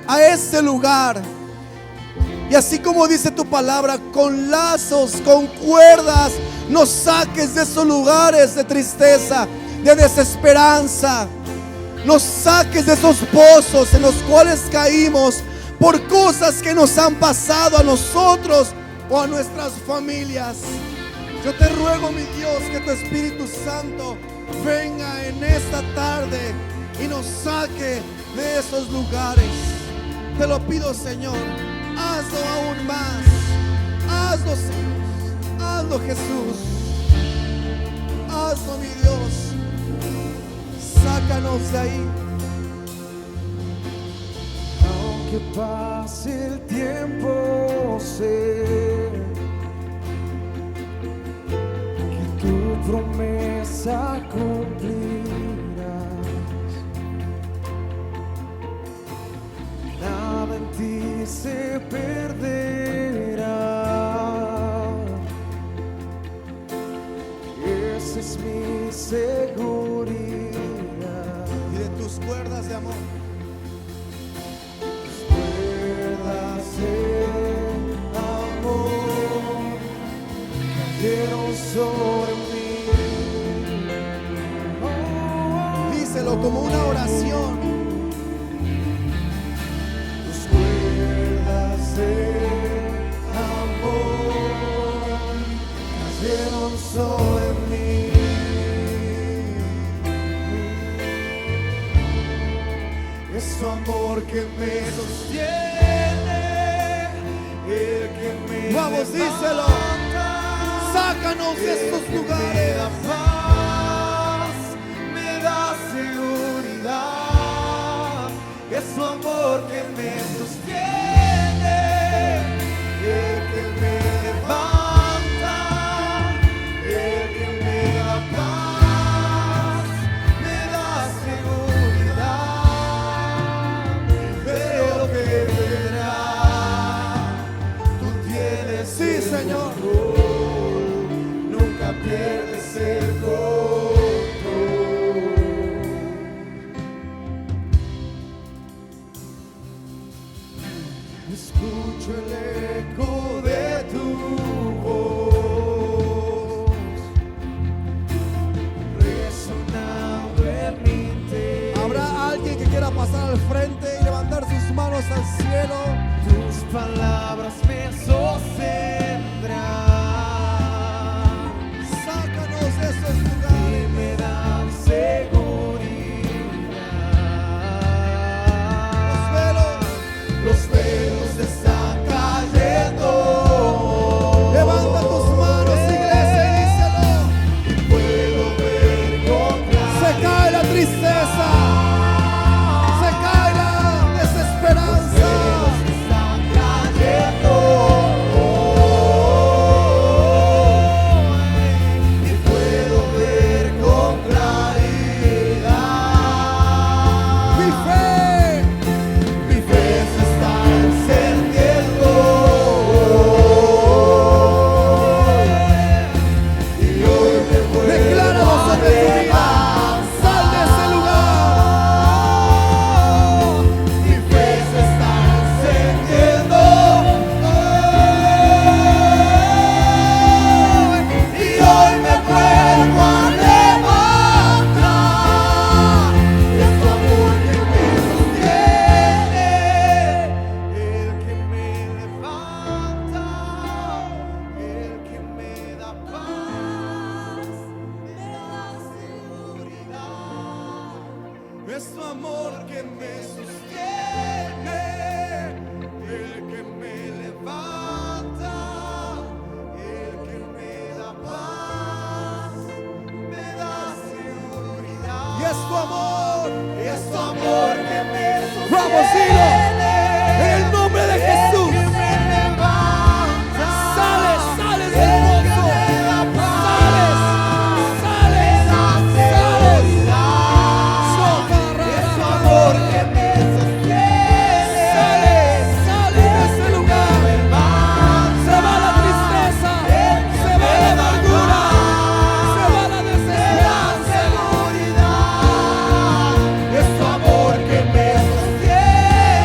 a este lugar. Y así como dice tu palabra, con lazos, con cuerdas, nos saques de esos lugares de tristeza, de desesperanza. Nos saques de esos pozos en los cuales caímos por cosas que nos han pasado a nosotros o a nuestras familias. Yo te ruego, mi Dios, que tu Espíritu Santo venga en esta tarde y nos saque de esos lugares. Te lo pido, Señor, hazlo aún más. Hazlo, Señor, hazlo, Jesús. Hazlo, mi Dios. Sácanos de ahí. Aunque pase el tiempo, sé que tu promesa cumplirás. Nada en ti se perderá. Esa es mi seguridad. Tus cuerdas de amor, tus cuerdas de amor cayeron sobre mí. díselo como una oración. Tus cuerdas de amor cayeron sobre mí. Es tu amor que me sostiene, el que me Vamos, díselo. Sácanos de estos lugares. Me da paz, me da seguridad. Es tu amor que me sostiene, el que me levanta, el que me da paz, me da seguridad. Sí, Señor. Nunca pierdes al cielo. Tus palabras me sostendrán. Sácanos de esos Y lugares. me dan seguridad. Los velos están cayendo. Levanta tus manos, iglesia, y díselo. Y puedo ver con Se cae la tristeza, se cae la desesperanza. velos están cayendo. Y puedo ver con claridad. Mi fe Mi fe se está encendiendo. Y hoy me vuelvo decláralo a sobre tu vida. Sal de ese lugar. Mi fe se está encendiendo. Y hoy me vuelvo a levantar. Es tu amor que me sostiene, el que me levanta, el que me da paz, me da seguridad. Es tu amor que me sostiene, el que me levanta, el que me da paz, me da seguridad. Y es tu amor. Es tu amor que me sostiene. Vamos, dilo. En el nombre de Jesús. El que me levanta. Sales, sales del El que pozo. me da paz. Sales, sales, Me da sales. seguridad. Es tu amor que me sostiene. Sales, sales de ese lugar. Me levanta. Se va la tristeza, se va la amargura, se va la desesperanza. Es tu amor que me sostiene.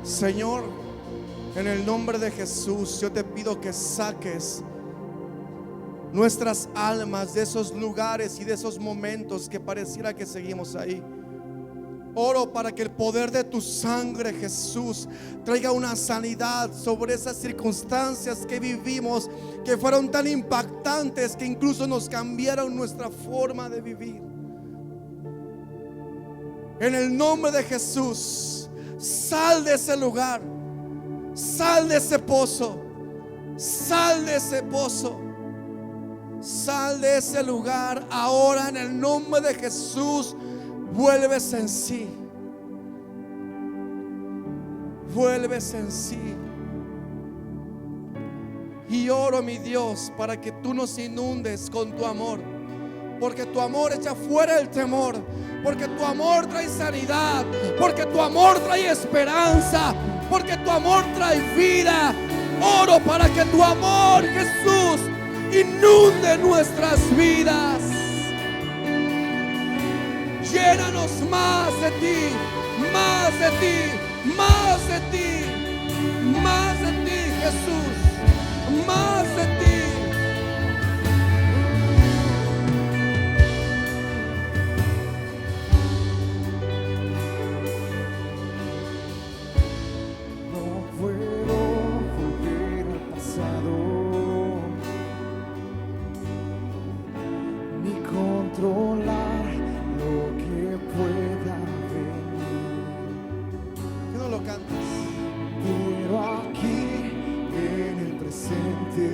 Señor, en el nombre de Jesús, yo te pido que saques nuestras almas de esos lugares y de esos momentos que pareciera que seguimos ahí. Oro para que el poder de tu sangre, Jesús, traiga una sanidad sobre esas circunstancias que vivimos, que fueron tan impactantes que incluso nos cambiaron nuestra forma de vivir. En el nombre de Jesús, sal de ese lugar, sal de ese pozo, sal de ese pozo, sal de ese lugar ahora en el nombre de Jesús. Vuelves en sí, vuelves en sí. Y oro, mi Dios, para que tú nos inundes con tu amor, porque tu amor echa fuera el temor, porque tu amor trae sanidad, porque tu amor trae esperanza, porque tu amor trae vida. Oro para que tu amor, Jesús, inunde nuestras vidas. Llénanos más de ti, más de ti, más de ti, más de ti, Jesús, más de ti. No puedo volver al pasado, ni controlar lo que pueda venir. Que no lo cantes. Pero aquí en el presente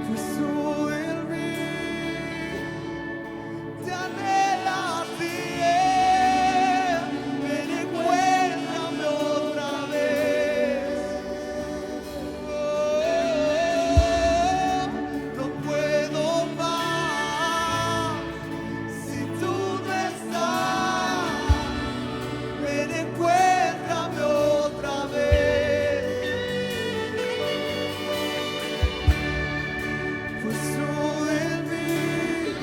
Jesús en mí te anhela a ti. Ven, encuéntrame otra vez. No puedo más si tú no estás. Ven, encuéntrame otra vez. Jesús en mí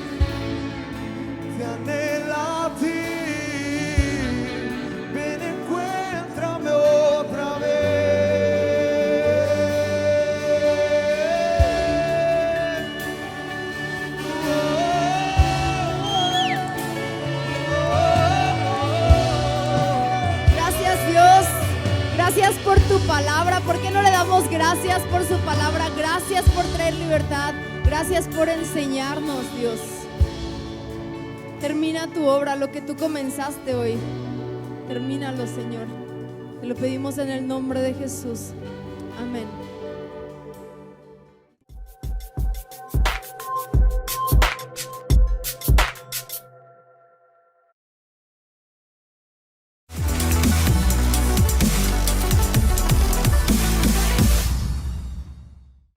te anhela a ti. Ven, encuéntrame otra vez. Gracias, Dios. Gracias por tu palabra. ¿Por qué no le damos gracias por su palabra? Gracias por traer libertad. Gracias por enseñarnos, Dios. Termina tu obra, lo que tú comenzaste hoy. Termínalo, Señor. Te lo pedimos en el nombre de Jesús. Amén.